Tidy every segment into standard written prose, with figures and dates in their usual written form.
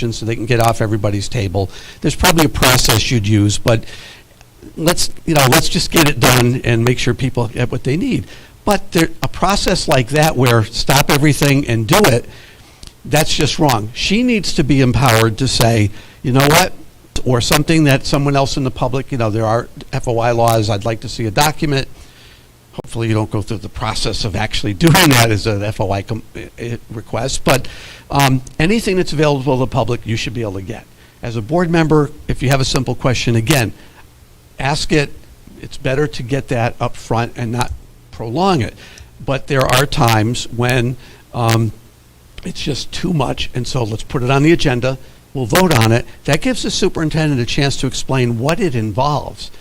questions so they can get off everybody's table. There's probably a process you'd use, but let's just get it done and make sure people get what they need. But a process like that where stop everything and do it, that's just wrong. She needs to be empowered to say, you know what, or something that someone else in the public, there are FOI laws, I'd like to see a document. Hopefully you don't go through the process of actually doing that as an FOI request, but anything that's available to the public, you should be able to get. As a board member, if you have a simple question, again, ask it. It's better to get that up front and not prolong it. But there are times when it's just too much, and so let's put it on the agenda. We'll vote on it. That gives the superintendent a chance to explain what it involves.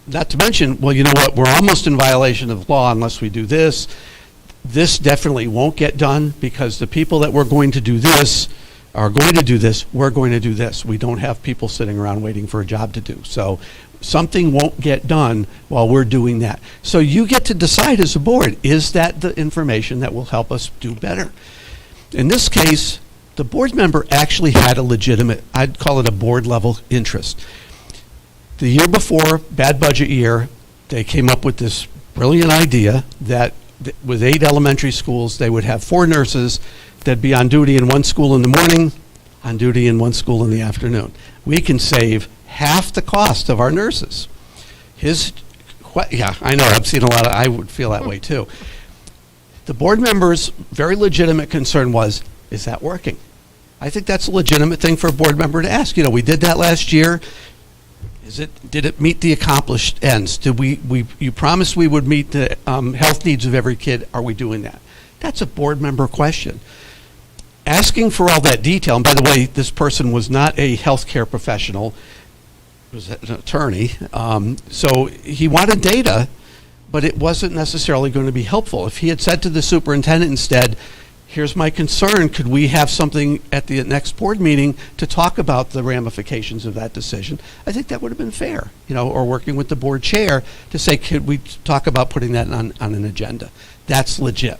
Not to mention, well, you know what, we're almost in violation of law unless we do this. This definitely won't get done because the people that we're going to do this are going to do this, we're going to do this. We don't have people sitting around waiting for a job to do. So something won't get done while we're doing that. So you get to decide as a board, is that the information that will help us do better? In this case, the board member actually had a legitimate, I'd call it a board level interest. The year before, bad budget year, they came up with this brilliant idea that with 8 elementary schools, they would have 4 nurses that'd be on duty in one school in the morning, on duty in one school in the afternoon. We can save half the cost of our nurses. Yeah, I know, I've seen a lot of, I would feel that way too. The board member's very legitimate concern was, is that working? I think that's a legitimate thing for a board member to ask. We did that last year. Did it meet the accomplished ends? You promised we would meet the health needs of every kid. Are we doing that? That's a board member question. Asking for all that detail, and by the way, this person was not a healthcare professional, he was an attorney, so he wanted data, but it wasn't necessarily going to be helpful. If he had said to the superintendent instead, here's my concern, could we have something at the next board meeting to talk about the ramifications of that decision? I think that would have been fair, or working with the board chair to say, could we talk about putting that on an agenda? That's legit.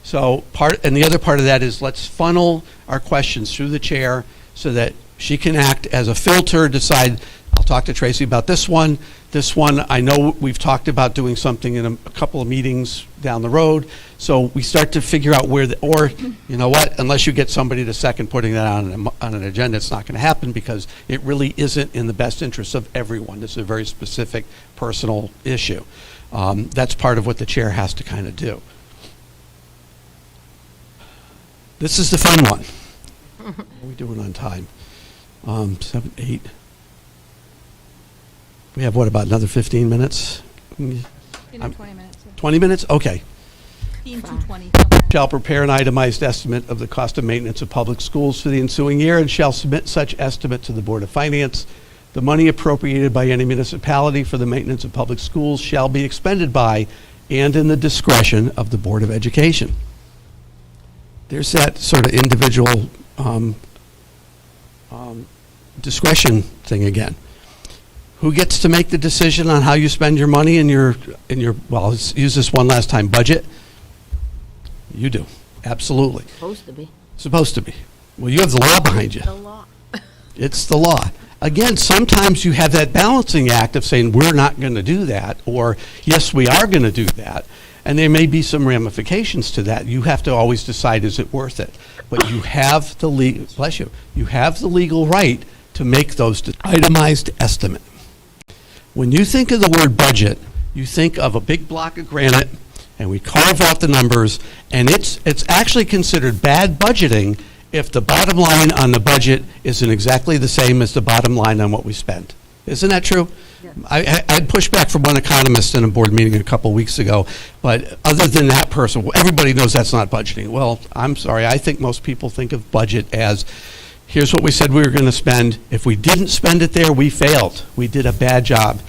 So and the other part of that is let's funnel our questions through the chair so that she can act as a filter, decide, I'll talk to Tracy about this one. This one, I know we've talked about doing something in a couple of meetings down the road. So we start to figure out or you know what, unless you get somebody to second putting that on an agenda, it's not going to happen because it really isn't in the best interest of everyone. This is a very specific personal issue. That's part of what the chair has to kind of do. This is the fun one. What are we doing on time? 7, 8. We have, about another 15 minutes? 20 minutes. 20 minutes? Okay. 15 to 20. Shall prepare an itemized estimate of the cost of maintenance of public schools for the ensuing year and shall submit such estimate to the Board of Finance. The money appropriated by any municipality for the maintenance of public schools shall be expended by and in the discretion of the Board of Education. There's that sort of individual discretion thing again. Who gets to make the decision on how you spend your money in your well, let's use this one last time, budget? You do, absolutely. Supposed to be. Well, you have the law behind you. The law. It's the law. Again, sometimes you have that balancing act of saying we're not going to do that, or yes, we are going to do that. And there may be some ramifications to that. You have to always decide, is it worth it? But you have the you have the legal right to make those itemized estimate. When you think of the word budget, you think of a big block of granite, and we carve out the numbers, and it's actually considered bad budgeting if the bottom line on the budget isn't exactly the same as the bottom line on what we spend. Isn't that true? Yes. I pushed back from one economist in a board meeting a couple weeks ago, but other than that person, everybody knows that's not budgeting. Well, I'm sorry, I think most people think of budget as, here's what we said we were going to spend. If we didn't spend it there, we failed. We did a bad job.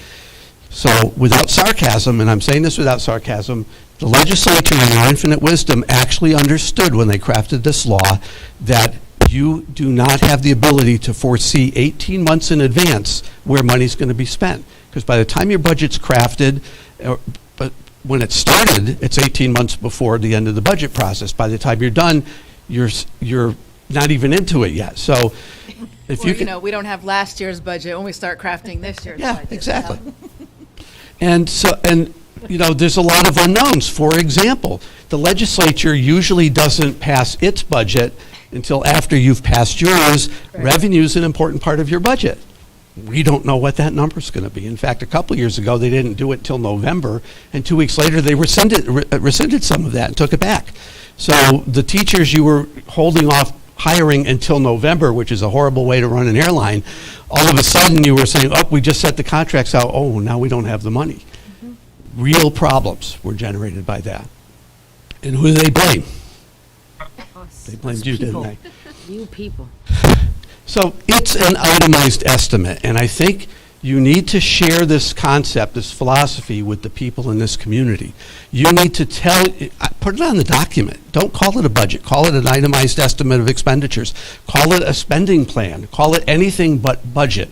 So without sarcasm, and I'm saying this without sarcasm, the legislature in their infinite wisdom actually understood when they crafted this law that you do not have the ability to foresee 18 months in advance where money's going to be spent. Because by the time your budget's crafted, but when it started, it's 18 months before the end of the budget process. By the time you're done, your not even into it yet. So if Or, you you can. know, we don't have last year's budget when we start crafting this year's Yeah, budget. exactly. And so, there's a lot of unknowns. For example, the legislature usually doesn't pass its budget until after you've passed yours. Right. Revenue is an important part of your budget. We don't know what that number's going to be. In fact, a couple years ago, they didn't do it till November, and 2 weeks later, they rescinded some of that and took it back. So the teachers you were holding off hiring until November, which is a horrible way to run an airline, all of a sudden you were saying, oh, we just set the contracts out. Oh, now we don't have the money. Real problems were generated by that. And who do they blame? They blamed you, didn't they? You people. So it's an itemized estimate, and I think you need to share this concept, this philosophy with the people in this community. You need to put it on the document. Don't call it a budget. Call it an itemized estimate of expenditures. Call it a spending plan. Call it anything but budget,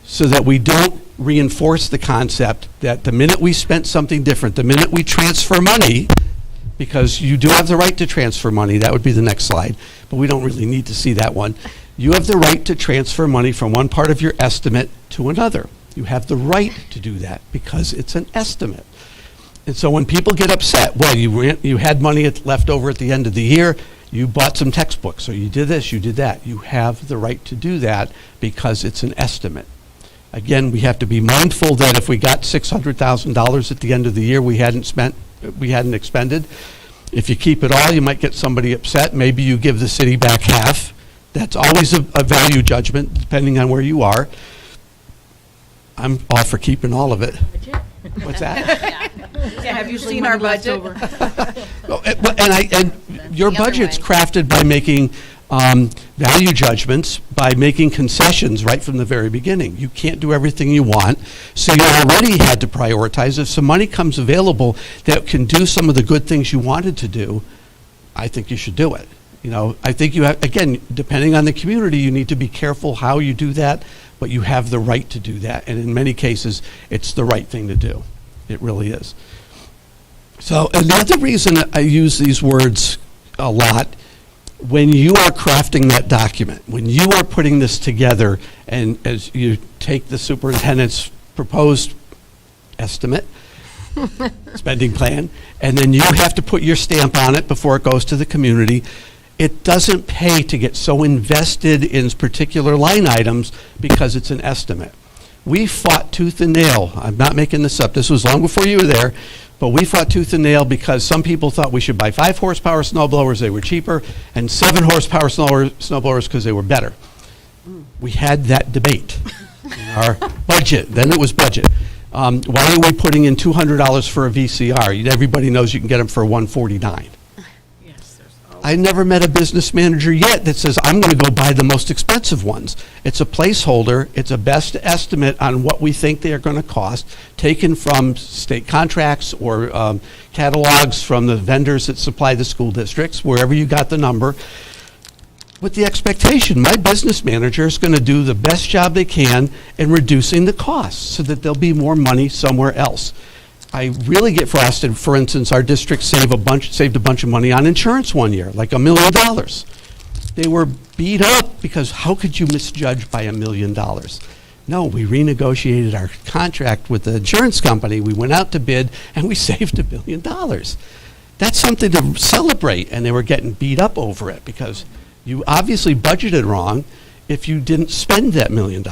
so that we don't reinforce the concept that the minute we spent something different, the minute we transfer money, because you do have the right to transfer money, that would be the next slide, but we don't really need to see that one. You have the right to transfer money from one part of your estimate to another. You have the right to do that because it's an estimate. And so when people get upset, well, you had money left over at the end of the year, you bought some textbooks, or you did this, you did that. You have the right to do that because it's an estimate. Again, we have to be mindful that if we got $600,000 at the end of the year we hadn't expended, if you keep it all, you might get somebody upset. Maybe you give the city back half. That's always a value judgment, depending on where you are. I'm all for keeping all of it. What's that? Yeah, have you seen our budget? Well, and your The other budget's way. crafted by making value judgments, by making concessions right from the very beginning. You can't do everything you want, so you already had to prioritize. If some money comes available that can do some of the good things you wanted to do, I think you should do it. I think you have, again, depending on the community, you need to be careful how you do that, but you have the right to do that. And in many cases, it's the right thing to do. It really is. So another reason I use these words a lot, when you are crafting that document, when you are putting this together, and as you take the superintendent's proposed estimate, spending plan, and then you have to put your stamp on it before it goes to the community, it doesn't pay to get so invested in particular line items because it's an estimate. We fought tooth and nail. I'm not making this up. This was long before you were there, but we fought tooth and nail because some people thought we should buy 5 horsepower snow blowers, they were cheaper, and 7 horsepower snow blowers because they were better. We had that debate in our budget. Then it was budget. Why are we putting in $200 for a VCR? Everybody knows you can get them for $149. I never met a business manager yet that says, I'm going to go buy the most expensive ones. It's a placeholder. It's a best estimate on what we think they are going to cost, taken from state contracts or catalogs from the vendors that supply the school districts, wherever you got the number, with the expectation my business manager is going to do the best job they can in reducing the costs so that there'll be more money somewhere else. I really get frustrated. For instance, our district saved a bunch of money on insurance one year, like $1 million. They were beat up because how could you misjudge by $1 million? No, we renegotiated our contract with the insurance company. We went out to bid and we saved $1 million. That's something to celebrate, and they were getting beat up over it because you obviously budgeted wrong if you didn't spend that $1 million.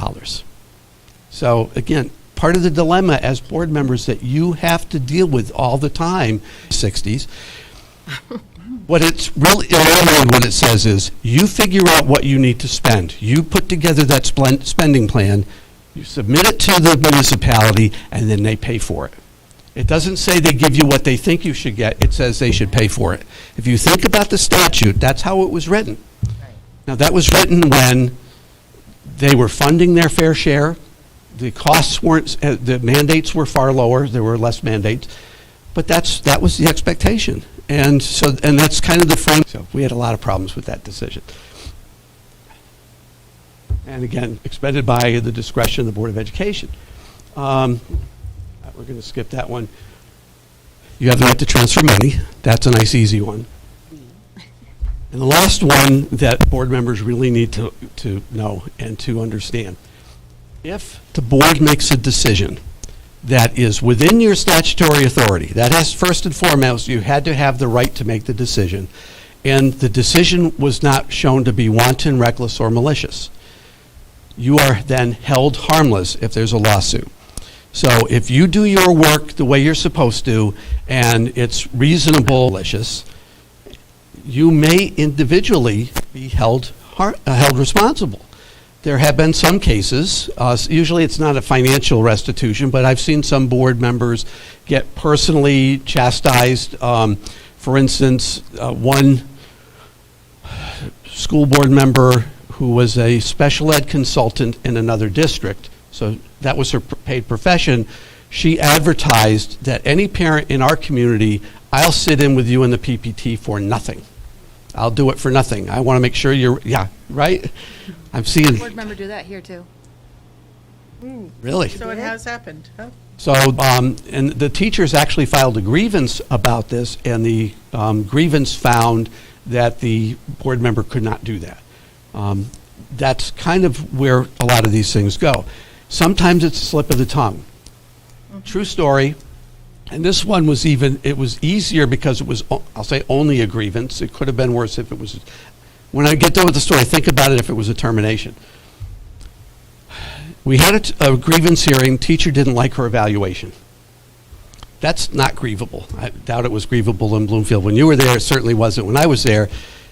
So again, part of the dilemma as board members that you have to deal with all the time, 60s, what it's really, what it says is, you figure out what you need to spend. You put together that spending plan, you submit it to the municipality, and then they pay for it. It doesn't say they give you what they think you should get, it says they should pay for it. If you think about the statute, that's how it was written. Now, that was written when they were funding their fair share. The costs weren't, the mandates were far lower, there were less mandates, but that was the expectation. And that's kind of the frame. So we had a lot of problems with that decision. And again, expended by the discretion of the Board of Education. We're going to skip that one. You have the right to transfer money. That's a nice, easy one. And the last one that board members really need to know and to understand. If the board makes a decision that is within your statutory authority, that has first and foremost, you had to have the right to make the decision, and the decision was not shown to be wanton, reckless, or malicious, you are then held harmless if there's a lawsuit. So if you do your work the way you're supposed to, and it's reasonable, malicious, you may individually be held responsible. There have been some cases, usually it's not a financial restitution, but I've seen some board members get personally chastised. For instance, one school board member who was a special ed consultant in another district, so that was her paid profession, she advertised that any parent in our community, I'll sit in with you in the PPT for nothing. I'll do it for nothing. I want to make sure you're, yeah, right? I'm seeing. Board member do that here too. Really? So it has happened, huh? So, and the teachers actually filed a grievance about this, and the grievance found that the board member could not do that. That's kind of where a lot of these things go. Sometimes it's a slip of the tongue. True story. And this one was it was easier because it was, I'll say, only a grievance. It could have been worse if it was, when I get done with the story, think about it if it was a termination. We had a grievance hearing, teacher didn't like her evaluation. That's not grievable. I doubt it was grievable in Bloomfield. When you were there, it certainly wasn't when I was there.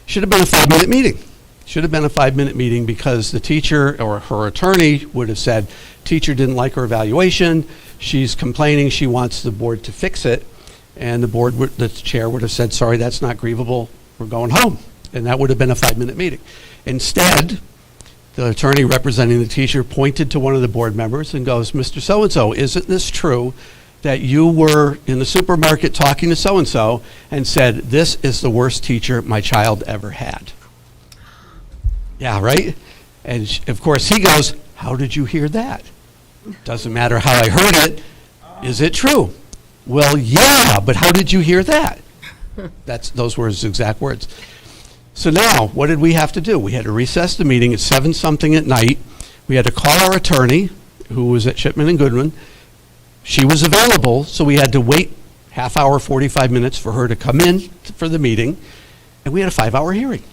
Should have been a 5-minute meeting. Should have been a 5-minute meeting because the teacher or her attorney would have said, teacher didn't like her evaluation, she's complaining, she wants the board to fix it, and the chair would have said, sorry, that's not grievable, we're going home. And that would have been a 5-minute meeting. Instead, the attorney representing the teacher pointed to one of the board members and goes, Mr. So-and-so, isn't this true that you were in the supermarket talking to so-and-so and said, this is the worst teacher my child ever had? Yeah, right? And of course he goes, how did you hear that? Doesn't matter how I heard it. Is it true? Well, yeah, but how did you hear that? Those were his exact words. So now, what did we have to do? We had to recess the meeting at 7-something at night. We had to call our attorney, who was at Shipman and Goodwin. She was available, so we had to wait half hour, 45 minutes for her to come in for the meeting, and we had a 5-hour hearing.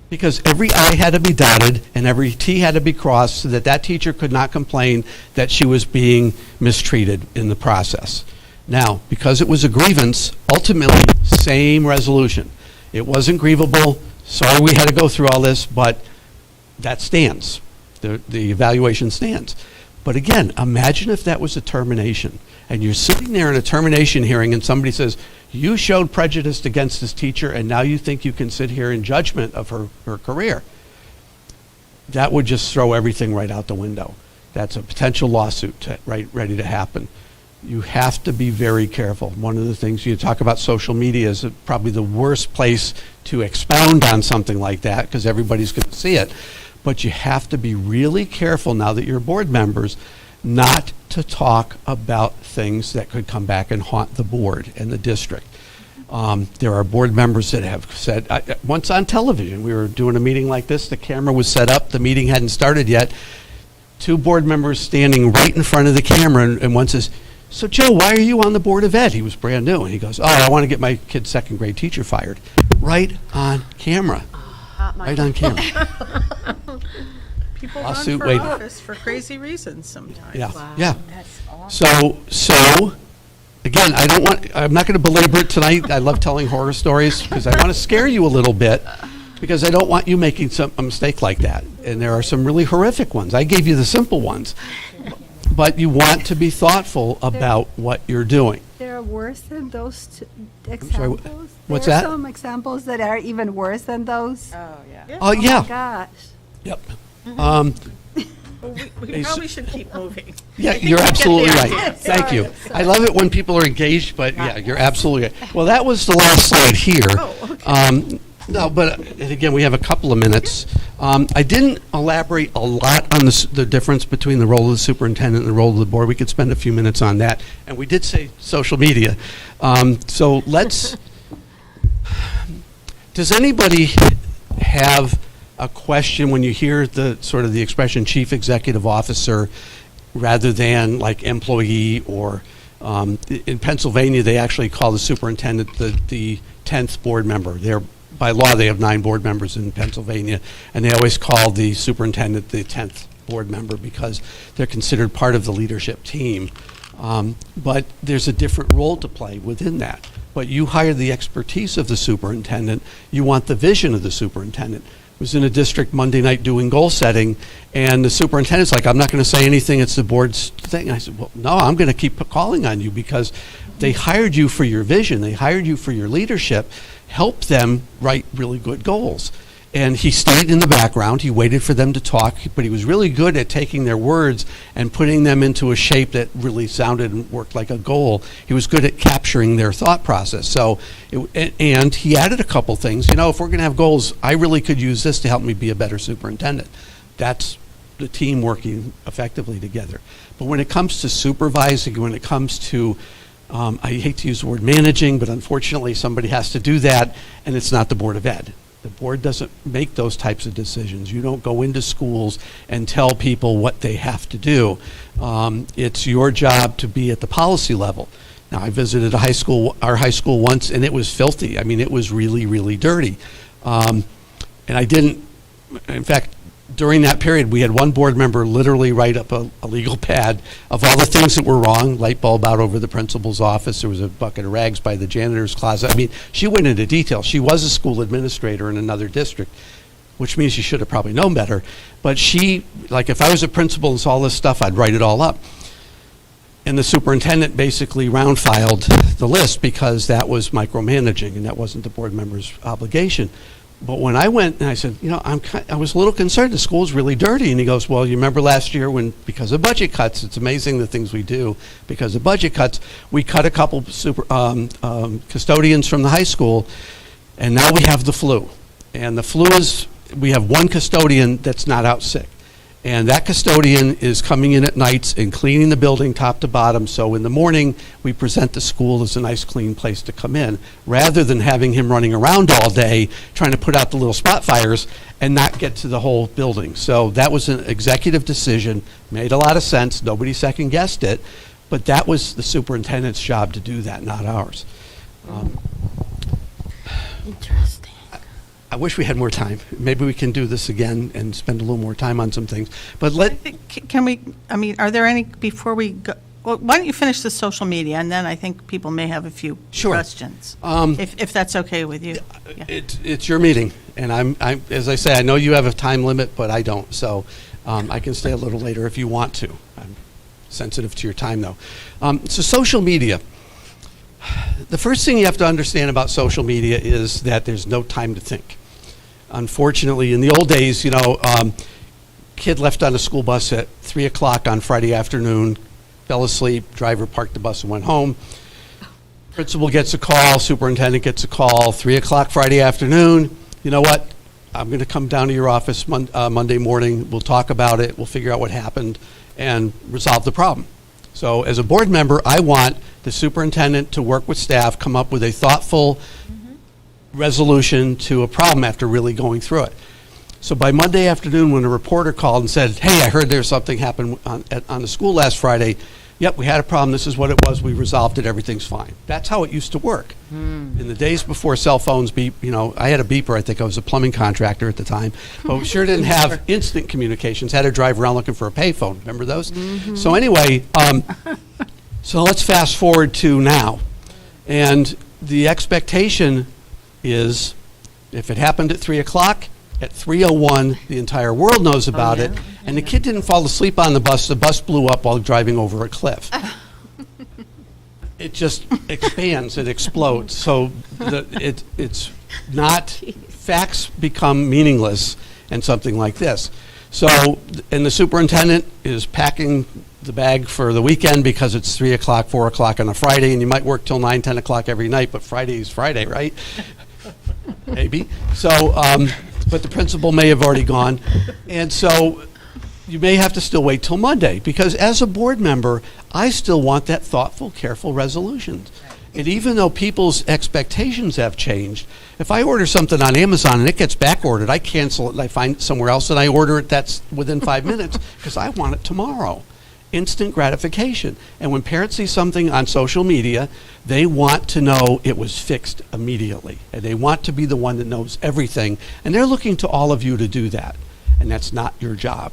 Because every I had to be dotted and every T had to be crossed so that that teacher could not complain that she was being mistreated in the process. Now, because it was a grievance, ultimately, same resolution. It wasn't grievable. Sorry we had to go through all this, but that stands. The evaluation stands. But again, imagine if that was a termination and you're sitting there in a termination hearing and somebody says, you showed prejudice against this teacher and now you think you can sit here in judgment of her career. That would just throw everything right out the window. That's a potential lawsuit ready to happen. You have to be very careful. One of the things you talk about, social media is probably the worst place to expound on something like that because everybody's going to see it. But you have to be really careful now that you're board members not to talk about things that could come back and haunt the board and the district. There are board members that have said, once on television, we were doing a meeting like this, the camera was set up, the meeting hadn't started yet, 2 board members standing right in front of the camera, and one says, so Joe, why are you on the Board of Ed? He was brand new, and he goes, oh, I want to get my kid's 2nd grade teacher fired. Right on camera. Right on camera. People Lawsuit run for waiting. office for crazy reasons sometimes. Yeah, Wow, yeah. that's awesome. So again, I'm not going to belabor it tonight. I love telling horror stories because I want to scare you a little bit because I don't want you making a mistake like that. And there are some really horrific ones. I gave you the simple ones. But you want to be thoughtful about what you're doing. There are worse than those sorry, examples. what's there that? are some examples that are even worse than those. Oh, yeah. Yeah. Oh, Oh yeah. my gosh. Yep. Well, we Hey, probably should keep moving. Yeah, I think you're we get the absolutely right. idea. Thank you. I love it when people are engaged, but yeah, you're absolutely right. Well, that was the last slide here. Oh, okay. No, but and again, we have a couple of minutes. I didn't elaborate a lot on the difference between the role of the superintendent and the role of the board. We could spend a few minutes on that. And we did say social media. So let's, Does anybody have a question when you hear the sort of the expression chief executive officer rather than like employee, or in Pennsylvania they actually call the superintendent the 10th board member. By law they have 9 board members in Pennsylvania, and they always call the superintendent the 10th board member because they're considered part of the leadership team. But there's a different role to play within that. But you hire the expertise of the superintendent, you want the vision of the superintendent. I was in a district Monday night doing goal setting, and the superintendent's like, I'm not going to say anything, it's the board's thing. And I said, well, no, I'm going to keep calling on you because they hired you for your vision, they hired you for your leadership. Help them write really good goals. And he stayed in the background, he waited for them to talk, but he was really good at taking their words and putting them into a shape that really sounded and worked like a goal. He was good at capturing their thought process. So, and he added a couple things. You know, if we're going to have goals, I really could use this to help me be a better superintendent. That's the team working effectively together. But when it comes to supervising, when it comes to, I hate to use the word managing, but unfortunately somebody has to do that, and it's not the Board of Ed. The board doesn't make those types of decisions. You don't go into schools and tell people what they have to do. It's your job to be at the policy level. Now, I visited our high school once, and it was filthy. I mean, it was really, really dirty. And I didn't, in fact, during that period, we had one board member literally write up a legal pad of all the things that were wrong. Light bulb out over the principal's office. There was a bucket of rags by the janitor's closet. I mean, she went into detail. She was a school administrator in another district, which means she should have probably known better. But she, like, if I was a principal and saw this stuff, I'd write it all up. And the superintendent basically round filed the list because that was micromanaging and that wasn't the board member's obligation. But when I went and I said, you know, I was a little concerned, the school's really dirty. And he goes, well, you remember last year when, because of budget cuts, it's amazing the things we do, because of budget cuts, we cut a couple custodians from the high school, and now we have the flu. And the flu is, we have one custodian that's not out sick. And that custodian is coming in at nights and cleaning the building top to bottom, so in the morning we present the school as a nice clean place to come in, rather than having him running around all day trying to put out the little spot fires and not get to the whole building. So that was an executive decision, made a lot of sense, nobody second guessed it, but that was the superintendent's job to do that, not ours. Interesting. I wish we had more time. Maybe we can do this again and spend a little more time on some things. But Can we, I mean, are there any, before we go, well, why don't you finish the social media, and then I think people may have a few Sure. questions, if that's okay with you. Yeah. It's your meeting, and I'm as I say, I know you have a time limit, but I don't. So I can stay a little later if you want to. I'm sensitive to your time, though. So social media. The first thing you have to understand about social media is that there's no time to think. Unfortunately, in the old days, you know, kid left on a school bus at 3 o'clock on Friday afternoon, fell asleep, driver parked the bus and went home. Principal gets a call, superintendent gets a call, 3 o'clock Friday afternoon. You know what? I'm going to come down to your office Monday morning. We'll talk about it. We'll figure out what happened and resolve the problem. So as a board member, I want the superintendent to work with staff, come up with a thoughtful resolution to a problem after really going through it. So by Monday afternoon, when a reporter called and said, hey, I heard there's something happened on the school last Friday. Yep, we had a problem. This is what it was. We resolved it. Everything's fine. That's how it used to work. In the days before cell phones beep, you know, I had a beeper. I think I was a plumbing contractor at the time, but we sure didn't have instant communications. Had to drive around looking for a payphone. Remember those? So anyway, so let's fast forward to now. And the expectation is if it happened at 3 o'clock, at 3:01, the entire world knows about it, and the kid didn't fall asleep on the bus blew up while driving over a cliff. It just expands, it explodes. So it's not, facts become meaningless in something like this. So, and the superintendent is packing the bag for the weekend because it's 3 o'clock, 4 o'clock on a Friday, and you might work till 9, 10 o'clock every night, but Friday is Friday, right? Maybe. So, but the principal may have already gone. And so you may have to still wait till Monday, because as a board member, I still want that thoughtful, careful resolution. And even though people's expectations have changed, if I order something on Amazon and it gets back ordered, I cancel it and I find it somewhere else and I order it that's within 5 minutes because I want it tomorrow. Instant gratification. And when parents see something on social media, they want to know it was fixed immediately. And they want to be the one that knows everything. And they're looking to all of you to do that. And that's not your job.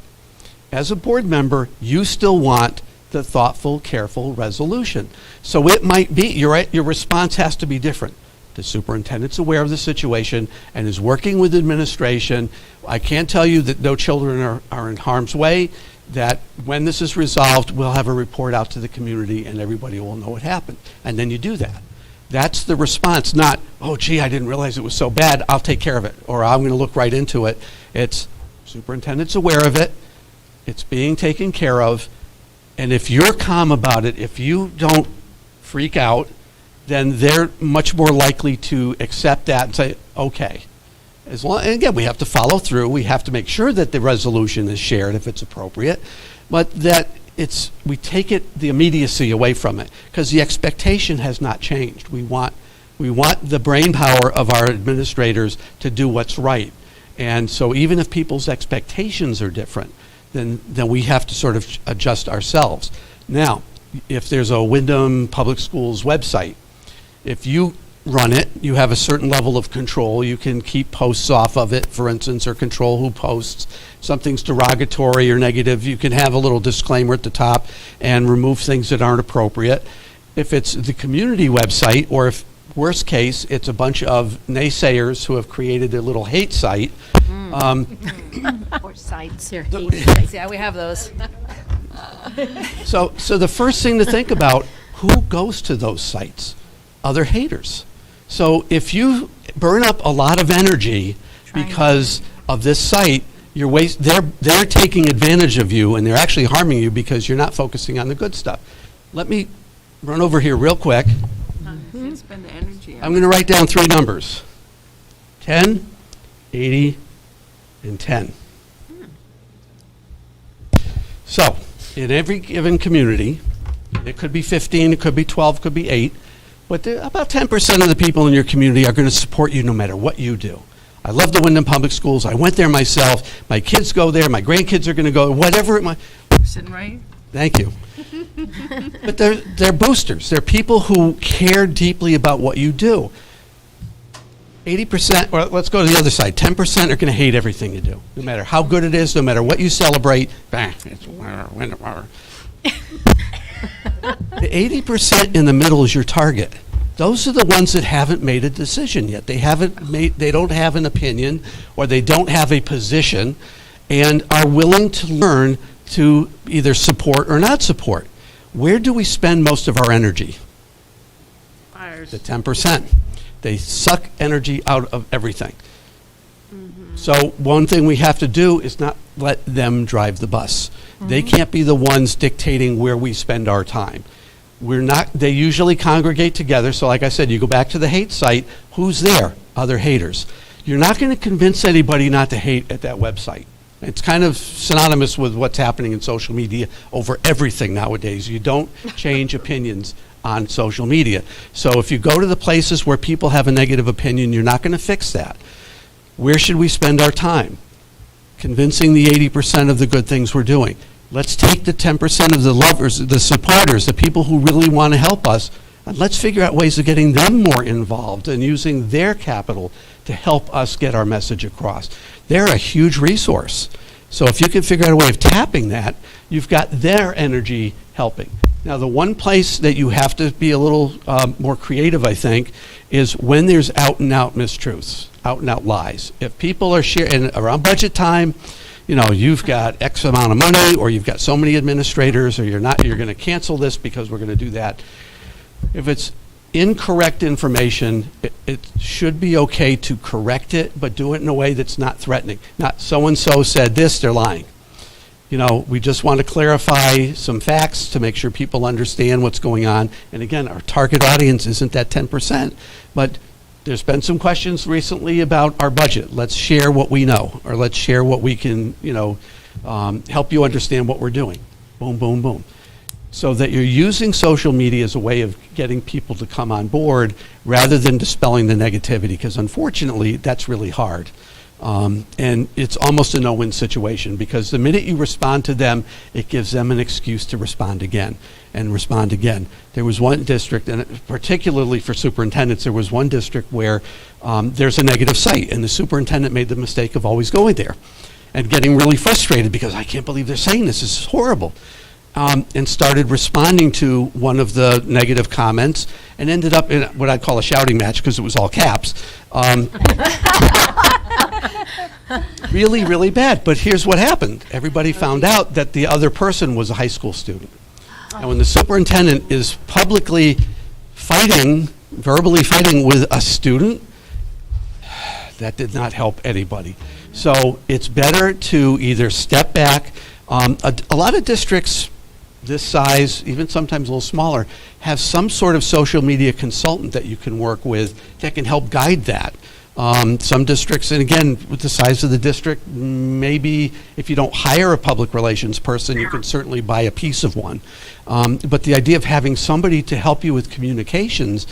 As a board member, you still want the thoughtful, careful resolution. So it might be, you're right, your response has to be different. The superintendent's aware of the situation and is working with administration. I can tell you that no children are in harm's way, that when this is resolved, we'll have a report out to the community and everybody will know what happened. And then you do that. That's the response, not, oh, gee, I didn't realize it was so bad, I'll take care of it, or I'm going to look right into it. It's superintendent's aware of it, it's being taken care of, and if you're calm about it, if you don't freak out, then they're much more likely to accept that and say, okay. As long, and again, we have to follow through. We have to make sure that the resolution is shared if it's appropriate, but that we take the immediacy away from it because the expectation has not changed. We want the brain power of our administrators to do what's right. And so even if people's expectations are different, then we have to sort of adjust ourselves. Now, if there's a Windham Public Schools website, if you run it, you have a certain level of control. You can keep posts off of it, for instance, or control who posts. Something's derogatory or negative, you can have a little disclaimer at the top and remove things that aren't appropriate. If it's the community website, or if worst case, it's a bunch of naysayers who have created a little hate site. Or sites. Yeah, we have those. So the first thing to think about, who goes to those sites? Other haters. So if you burn up a lot of energy because of this site, they're taking advantage of you and they're actually harming you because you're not focusing on the good stuff. Let me run over here real quick. Spend the energy. I'm going to write down 3 numbers. 10, 80, and 10. So, in every given community, it could be 15, it could be 12, it could be 8, but about 10% of the people in your community are going to support you no matter what you do. I love the Windham Public Schools. I went there myself. My kids go there. My grandkids are going to go, whatever it might. Sitting right. Thank you. But they're boosters. They're people who care deeply about what you do. 80%, or let's go to the other side, 10% are going to hate everything you do. No matter how good it is, no matter what you celebrate, bang, it's winner. The 80% in the middle is your target. Those are the ones that haven't made a decision yet. They don't have an opinion, or they don't have a position, and are willing to learn to either support or not support. Where do we spend most of our energy? Fires. The 10%. They suck energy out of everything. So one thing we have to do is not let them drive the bus. They can't be the ones dictating where we spend our time. They usually congregate together. So like I said, you go back to the hate site, who's there? Other haters. You're not going to convince anybody not to hate at that website. It's kind of synonymous with what's happening in social media over everything nowadays. You don't change opinions on social media. So if you go to the places where people have a negative opinion, you're not going to fix that. Where should we spend our time? Convincing the 80% of the good things we're doing. Let's take the 10% of the lovers, the supporters, the people who really want to help us, and let's figure out ways of getting them more involved and using their capital to help us get our message across. They're a huge resource. So if you can figure out a way of tapping that, you've got their energy helping. Now, the one place that you have to be a little more creative, I think, is when there's out-and-out mistruths, out-and-out lies. If people are sharing around budget time, you've got X amount of money, or you've got so many administrators, or you're going to cancel this because we're going to do that. If it's incorrect information, it should be okay to correct it, but do it in a way that's not threatening. Not so-and-so said this, they're lying. We just want to clarify some facts to make sure people understand what's going on. And again, our target audience isn't that 10%, but there's been some questions recently about our budget. Let's share what we know, or let's share what we can, help you understand what we're doing. Boom, boom, boom. so that you're using social media as a way of getting people to come on board rather than dispelling the negativity, because unfortunately, that's really hard. And it's almost a no-win situation, because the minute you respond to them, it gives them an excuse to respond again and respond again. There was one district, and particularly for superintendents, there was one district where there's a negative site, and the superintendent made the mistake of always going there and getting really frustrated because I can't believe they're saying this is horrible. And started responding to one of the negative comments and ended up in what I'd call a shouting match, because it was all caps. Really, really bad. But here's what happened. Everybody found out that the other person was a high school student. And when the superintendent is publicly fighting, verbally fighting with a student, that did not help anybody. So it's better to either step back. A lot of districts this size, even sometimes a little smaller, have some sort of social media consultant that you can work with that can help guide that. Some districts, and again, with the size of the district, maybe if you don't hire a public relations person, you can certainly buy a piece of one. But the idea of having somebody to help you with communications,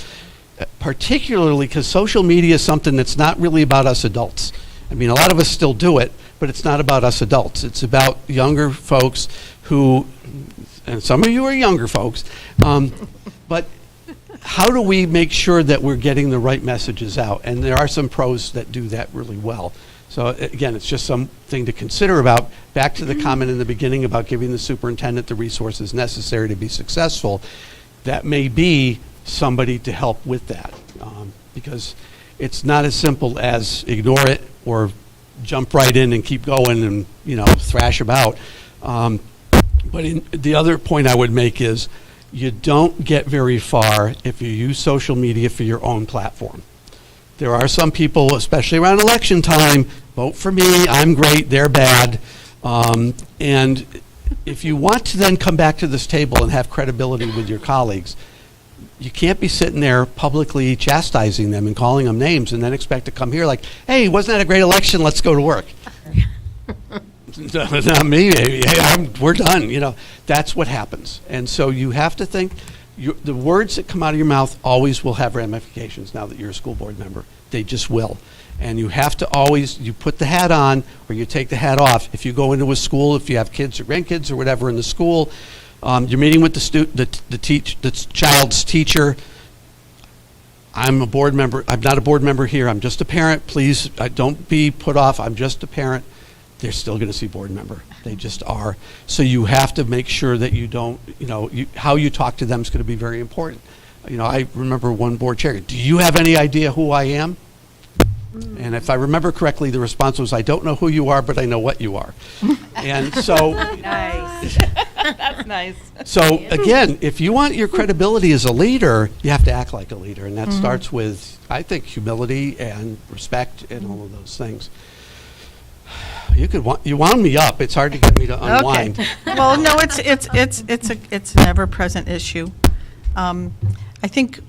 particularly because social media is something that's not really about us adults. I mean, a lot of us still do it, but it's not about us adults. It's about younger folks who, and some of you are younger folks, but how do we make sure that we're getting the right messages out? And there are some pros that do that really well. So again, it's just something to consider about. Back to the comment in the beginning about giving the superintendent the resources necessary to be successful, that may be somebody to help with that. Because it's not as simple as ignore it or jump right in and keep going and, thrash about. But the other point I would make is you don't get very far if you use social media for your own platform. There are some people, especially around election time, vote for me, I'm great, they're bad. And if you want to then come back to this table and have credibility with your colleagues, you can't be sitting there publicly chastising them and calling them names and then expect to come here like, hey, wasn't that a great election? Let's go to work. Not me. Hey, we're done. That's what happens. And so you have to think, the words that come out of your mouth always will have ramifications now that you're a school board member. They just will. And you have to always, you put the hat on or you take the hat off. If you go into a school, if you have kids or grandkids or whatever in the school, you're meeting with the child's teacher. I'm a board member. I'm not a board member here. I'm just a parent. Please don't be put off. I'm just a parent. They're still going to see board member. They just are. So you have to make sure that you don't, how you talk to them is going to be very important. I remember one board chair, do you have any idea who I am? And if I remember correctly, the response was, I don't know who you are, but I know what you are. And so, Nice. That's nice. so again, if you want your credibility as a leader, you have to act like a leader. And that starts with, I think, humility and respect and all of those things. You wound me up. It's hard to get me to unwind. Okay. Well, no, it's an ever-present issue. I think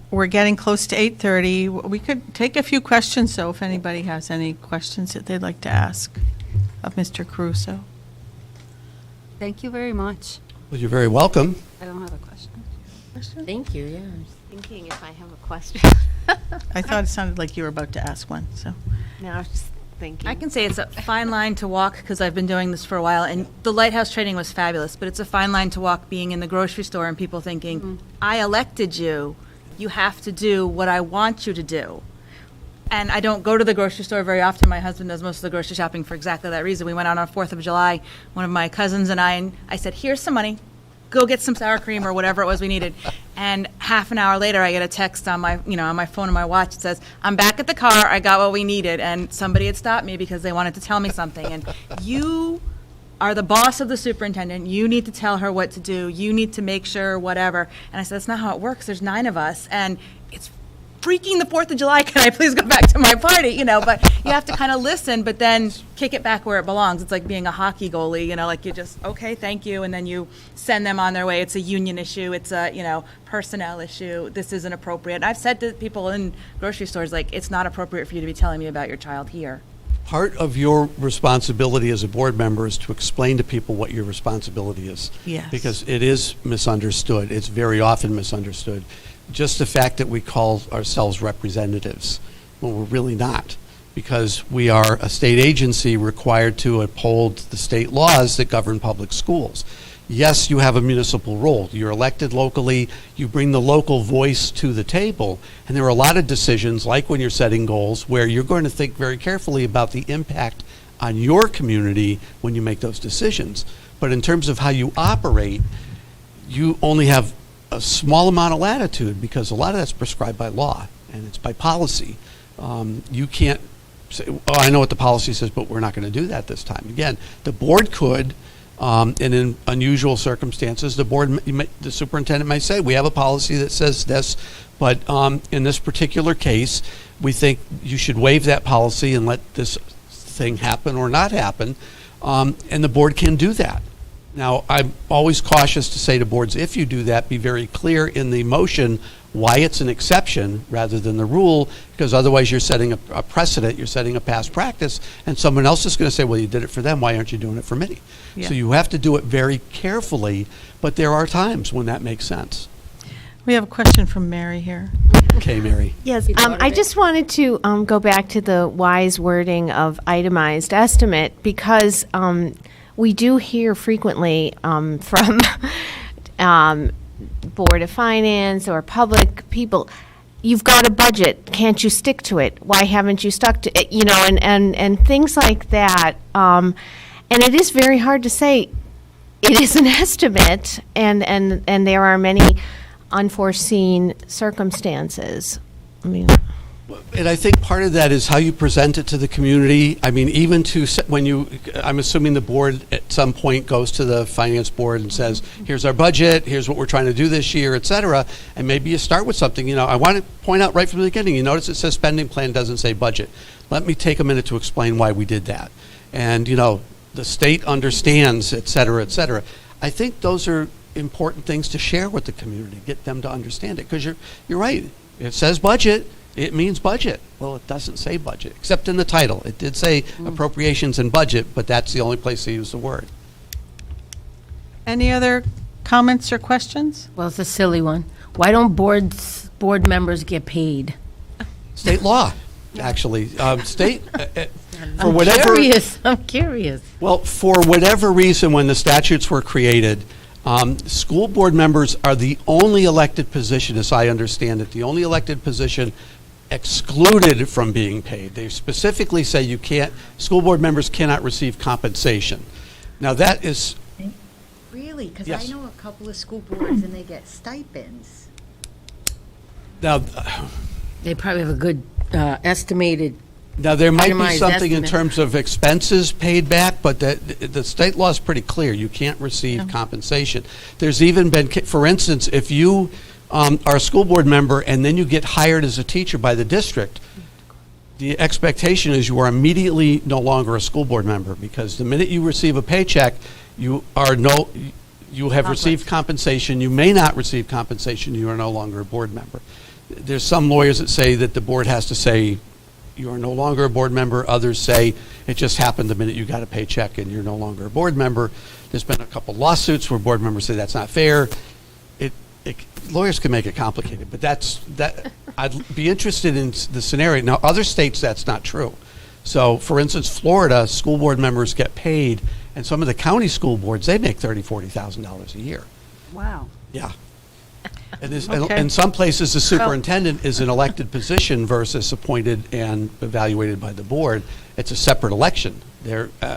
we're getting close to 8:30. We could take a few questions, so if anybody has any questions that they'd like to ask of Mr. Caruso. Thank you very much. Well, you're very welcome. I don't have a question. Thank you, yeah. I was thinking if I have a question. I thought it sounded like you were about to ask one, so. No, I was just thinking. I can say it's a fine line to walk because I've been doing this for a while, and the Lighthouse training was fabulous, but it's a fine line to walk being in the grocery store and people thinking, I elected you, you have to do what I want you to do. And I don't go to the grocery store very often. My husband does most of the grocery shopping for exactly that reason. We went out on 4th of July, one of my cousins and I said, here's some money. Go get some sour cream or whatever it was we needed. And half an hour later, I get a text on my, on my phone and my watch. It says, I'm back at the car. I got what we needed. And somebody had stopped me because they wanted to tell me something. And you are the boss of the superintendent. You need to tell her what to do. You need to make sure whatever. And I said, that's not how it works. There's 9 of us. And it's freaking the 4th of July. Can I please go back to my party? But you have to kind of listen, but then kick it back where it belongs. It's like being a hockey goalie, like you just, okay, thank you. And then you send them on their way. It's a union issue. It's a, personnel issue. This isn't appropriate. I've said to people in grocery stores, like, it's not appropriate for you to be telling me about your child here. Part of your responsibility as a board member is to explain to people what your responsibility is. Yes. Because it is misunderstood. It's very often misunderstood. Just the fact that we call ourselves representatives, when we're really not, because we are a state agency required to uphold the state laws that govern public schools. Yes, you have a municipal role. You're elected locally, you bring the local voice to the table, and there are a lot of decisions, like when you're setting goals, where you're going to think very carefully about the impact on your community when you make those decisions. But in terms of how you operate, you only have a small amount of latitude, because a lot of that's prescribed by law, and it's by policy. You can't say, oh, I know what the policy says, but we're not going to do that this time. Again, the board could, and in unusual circumstances, the superintendent may say, we have a policy that says this, but in this particular case, we think you should waive that policy and let this thing happen or not happen, and the board can do that. Now, I'm always cautious to say to boards, if you do that, be very clear in the motion why it's an exception rather than the rule, because otherwise you're setting a precedent, you're setting a past practice, and someone else is going to say, well, you did it for them, why aren't you doing it for me? Yeah. So you have to do it very carefully, but there are times when that makes sense. We have a question from Mary here. Okay, Mary. Yes, You thought of I it? just wanted to go back to the wise wording of itemized estimate, because we do hear frequently from Board of Finance or public people, you've got a budget, can't you stick to it? Why haven't you stuck to it? You know, and things like that. And it is very hard to say, it is an estimate, and there are many unforeseen circumstances. I mean, And I think part of that is how you present it to the community. I mean, even to, I'm assuming the board at some point goes to the finance board and says, here's our budget, here's what we're trying to do this year, et cetera. And maybe you start with something, I want to point out right from the beginning, you notice it says spending plan, doesn't say budget. Let me take a minute to explain why we did that. And, the state understands, et cetera, et cetera. I think those are important things to share with the community, get them to understand it. Because you're right, it says budget, it means budget. Well, it doesn't say budget, except in the title. It did say appropriations and budget, but that's the only place they use the word. Any other comments or questions? Well, it's a silly one. Why don't board members get paid? State law, actually. State, for I'm whatever. I'm curious. Well, for whatever reason, when the statutes were created, school board members are the only elected position, as I understand it, the only elected position excluded from being paid. They specifically say school board members cannot receive compensation. Now that is, Really? Because Yes. I know a couple of school boards and they get stipends. now They probably have a good estimated. there might be Itemized something in estimate. terms of expenses paid back, but the state law is pretty clear. You can't receive compensation. There's even been, for instance, if you are a school board member and then you get hired as a teacher by the district, the expectation is you are immediately no longer a school board member, because the minute you receive a paycheck, you have received compensation. You may not receive compensation. You are no longer a board member. There's some lawyers that say that the board has to say you are no longer a board member. Others say it just happened the minute you got a paycheck and you're no longer a board member. There's been a couple lawsuits where board members say that's not fair. Lawyers can make it complicated, but I'd be interested in the scenario. Now, other states, that's not true. So, for instance, Florida, school board members get paid, and some of the county school boards, they make $30,000, $40,000 a year. Wow. Yeah. And Okay. in some places, the superintendent is an elected position versus appointed and evaluated by the board. It's a separate election.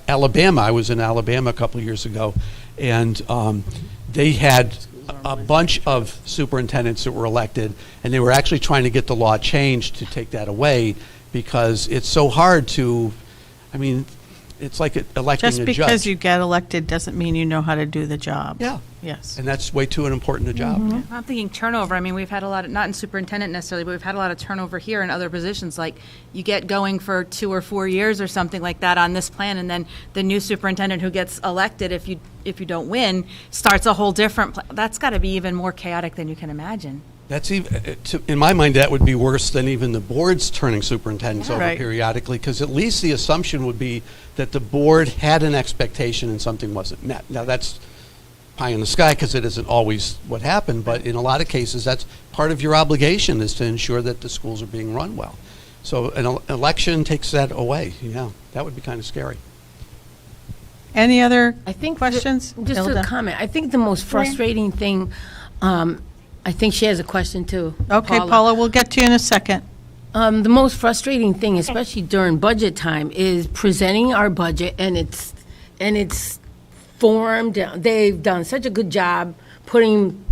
Alabama, I was in Alabama a couple of years ago, and they had a bunch of superintendents that were elected, and they were actually trying to get the law changed to take that away, because it's so hard to, it's like electing Just a judge. because you get elected doesn't mean you know how to do the job. Yeah. Yes. And that's way too important a job. I'm thinking turnover. I mean, we've had a lot of, not in superintendent necessarily, but we've had a lot of turnover here in other positions. Like, you get going for 2 or 4 years or something like that on this plan, and then the new superintendent who gets elected, if you don't win, starts a whole different plan. That's got to be even more chaotic than you can imagine. That's even, in my mind, that would be worse than even the boards turning superintendents over Right. periodically, because at least the assumption would be that the board had an expectation and something wasn't met. Now, that's pie in the sky, because it isn't always what happened, but in a lot of cases, that's part of your obligation, is to ensure that the schools are being run well. So an election takes that away. Yeah, that would be kind of scary. Any other I think questions? Just Hilda? a comment. I think the most frustrating thing, I think she has a question too. Okay, Paula, we'll get to you in a second. The most frustrating thing, especially during budget time, is presenting our budget, and it's formed. They've done such a good job putting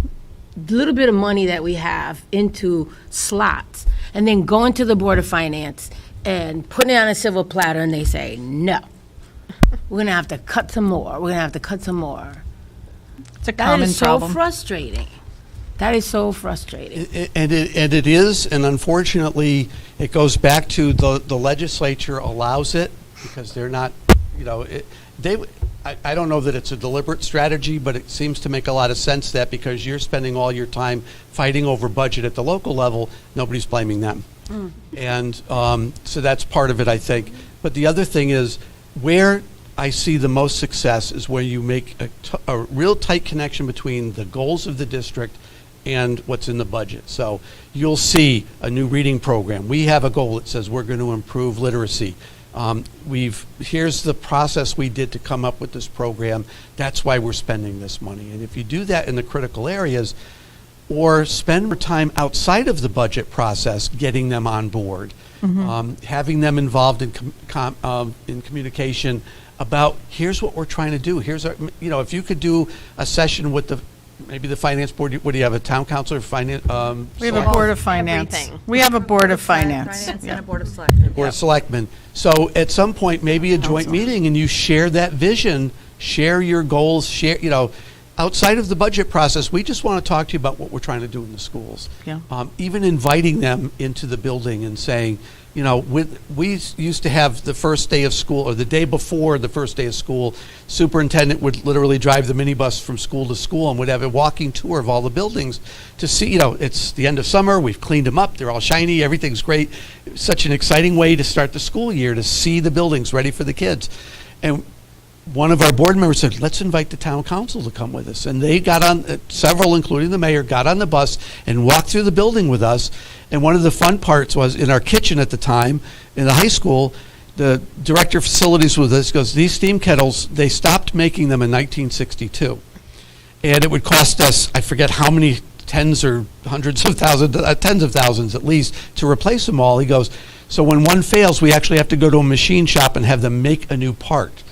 the little bit of money that we have into slots, and then going to the Board of Finance and putting it on a silver platter, and they say, no, we're going to have to cut some more. We're going to have to cut some more. It's a That common is so problem. frustrating. That is so frustrating. And it is, and unfortunately, it goes back to the legislature allows it, because they're not, I don't know that it's a deliberate strategy, but it seems to make a lot of sense that because you're spending all your time fighting over budget at the local level, nobody's blaming them. And so that's part of it, I think. But the other thing is, where I see the most success is where you make a real tight connection between the goals of the district and what's in the budget. So you'll see a new reading program. We have a goal that says we're going to improve literacy. Here's the process we did to come up with this program. That's why we're spending this money. And if you do that in the critical areas, or spend more time outside of the budget process getting them on board, having them involved in communication about, here's what we're trying to do. Here's our, if you could do a session with maybe the finance board. What do you have, a town council or finance? We have a Board of Finance. Everything. We have a Board of Finance. Finance and Yeah. a Board of Selectmen. Board of Selectmen. So at some point, maybe a joint meeting, and you share that vision, share your goals, outside of the budget process, we just want to talk to you about what we're trying to do in the schools. Yeah. Even inviting them into the building and saying, we used to have the first day of school, or the day before the first day of school, superintendent would literally drive the minibus from school to school and would have a walking tour of all the buildings to see, it's the end of summer, we've cleaned them up, they're all shiny, everything's great. Such an exciting way to start the school year, to see the buildings ready for the kids. And one of our board members said, let's invite the town council to come with us. And they got on, several, including the mayor, got on the bus and walked through the building with us. And one of the fun parts was, in our kitchen at the time, in the high school, the director of facilities with us goes, these steam kettles, they stopped making them in 1962. And it would cost us, I forget how many tens or hundreds of thousands, tens of thousands at least, to replace them all. He goes, so when one fails, we actually have to go to a machine shop and have them make a new part.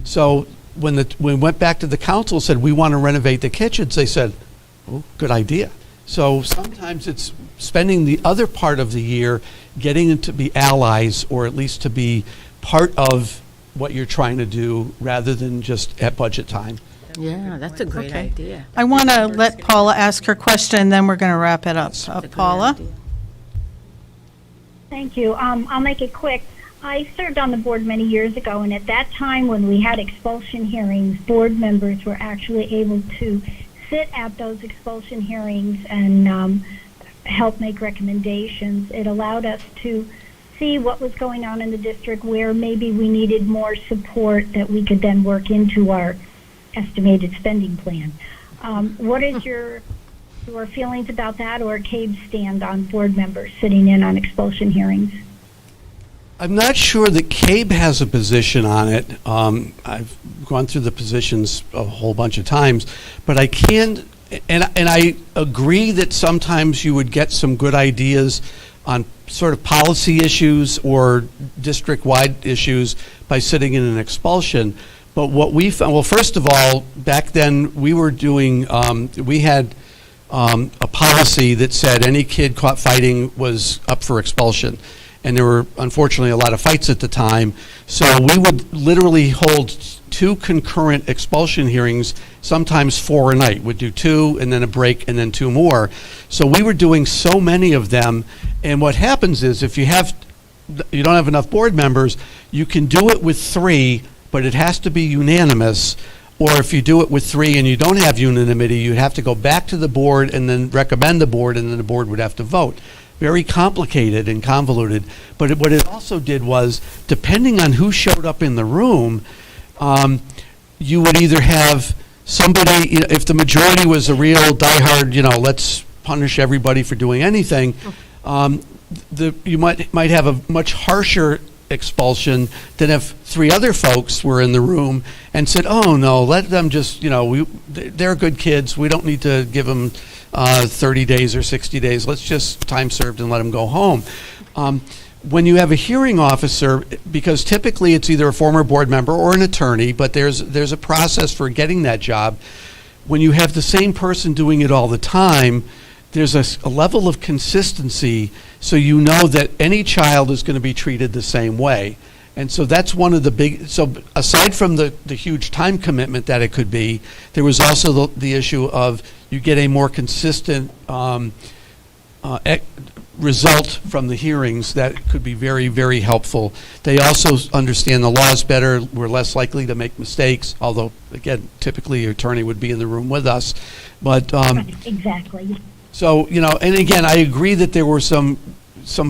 So when we went back to the council and said, we want to renovate the kitchens, they said, oh, good idea. So sometimes it's spending the other part of the year getting them to be allies, or at least to be part of what you're trying to do, rather than just at budget time. Yeah, that's a great Okay. idea. I want to let Paula ask her question, and then we're going to wrap it up. That's a great Paula? idea. Thank you. I'll make it quick. I served on the board many years ago, and at that time when we had expulsion hearings, board members were actually able to sit at those expulsion hearings and help make recommendations. It allowed us to see what was going on in the district, where maybe we needed more support that we could then work into our estimated spending plan. What is your feelings about that, or CABE's stand on board members sitting in on expulsion hearings? I'm not sure that CABE has a position on it. I've gone through the positions a whole bunch of times, but I can, and I agree that sometimes you would get some good ideas on sort of policy issues or district-wide issues by sitting in an expulsion. But what we found, well, first of all, back then we were doing, we had a policy that said any kid caught fighting was up for expulsion. And there were, unfortunately, a lot of fights at the time. So we would literally hold 2 concurrent expulsion hearings, sometimes 4 a night. We'd do 2 and then a break and then 2 more. So we were doing so many of them. And what happens is, if you don't have enough board members, you can do it with 3, but it has to be unanimous. Or if you do it with 3 and you don't have unanimity, you have to go back to the board and then recommend the board, and then the board would have to vote. Very complicated and convoluted. But what it also did was, depending on who showed up in the room, you would either have somebody, if the majority was a real diehard, let's punish everybody for doing anything, you might have a much harsher expulsion than if 3 other folks were in the room and said, oh no, let them just, they're good kids, we don't need to give them 30 days or 60 days, let's just time served and let them go home. When you have a hearing officer, because typically it's either a former board member or an attorney, but there's a process for getting that job. When you have the same person doing it all the time, there's a level of consistency, so you know that any child is going to be treated the same way. And so that's one of the big, so aside from the huge time commitment that it could be, there was also the issue of you get a more consistent result from the hearings that could be very, very helpful. They also understand the laws better. We're less likely to make mistakes, although, again, typically your attorney would be in the room with us. But Exactly. so, and again, I agree that there were some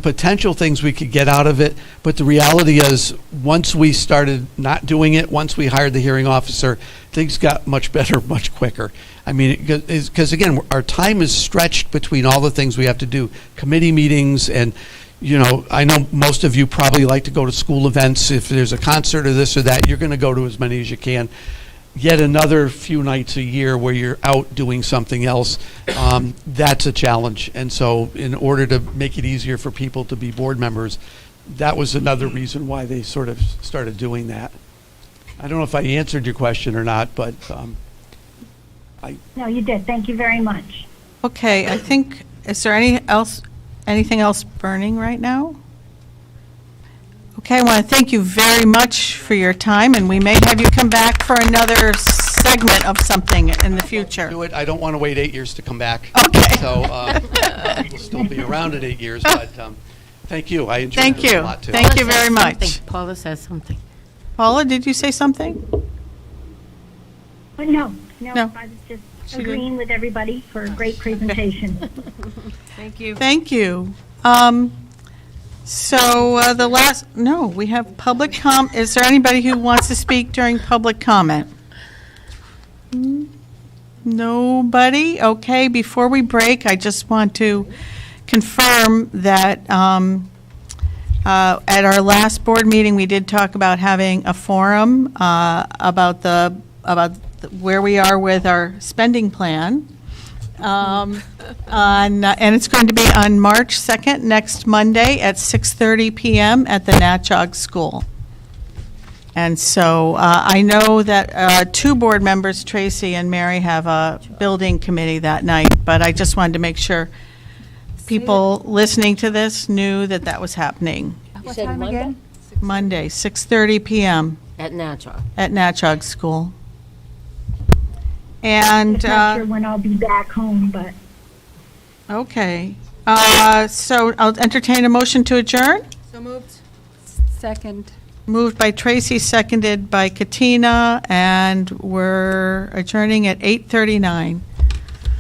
potential things we could get out of it, but the reality is, once we started not doing it, once we hired the hearing officer, things got much better, much quicker. I mean, because again, our time is stretched between all the things we have to do, committee meetings, and, I know most of you probably like to go to school events. If there's a concert or this or that, you're going to go to as many as you can. Yet another few nights a year where you're out doing something else, that's a challenge. And so in order to make it easier for people to be board members, that was another reason why they sort of started doing that. I don't know if I answered your question or not, but No, you did. Thank you very much. Okay, I think, is there anything else burning right now? Okay, I want to thank you very much for your time, and we may have you come back for another segment of something in the future. do it. I don't want to wait 8 years to come back. Okay. So we'll still be around in 8 years, but thank you. I enjoyed Thank it a you. lot, too. Thank you Paula very says much. something. Paula says something. Paula, did you say something? But no, No. I was just She did. agreeing with everybody for a great presentation. Thank you. Thank you. So we have public is there anybody who wants to speak during public comment? Nobody? Okay, before we break, I just want to confirm that at our last board meeting, we did talk about having a forum about where we are with our spending plan. And it's going to be on March 2nd, next Monday at 6:30 PM at the Natchog School. And so I know that 2 board members, Tracy and Mary, have a building committee that night, but I just wanted to make sure people listening to this knew that that was happening. You said Monday? Monday, 6:30 PM At Natchog. at Natchog School. And, Just not sure when I'll be back home, but okay. So I'll entertain a motion to adjourn. So moved. Second. Moved by Tracy, seconded by Katina, and we're adjourning at 8:39.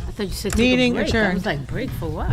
I thought you said take a Meeting break. I adjourned. was like, break for what?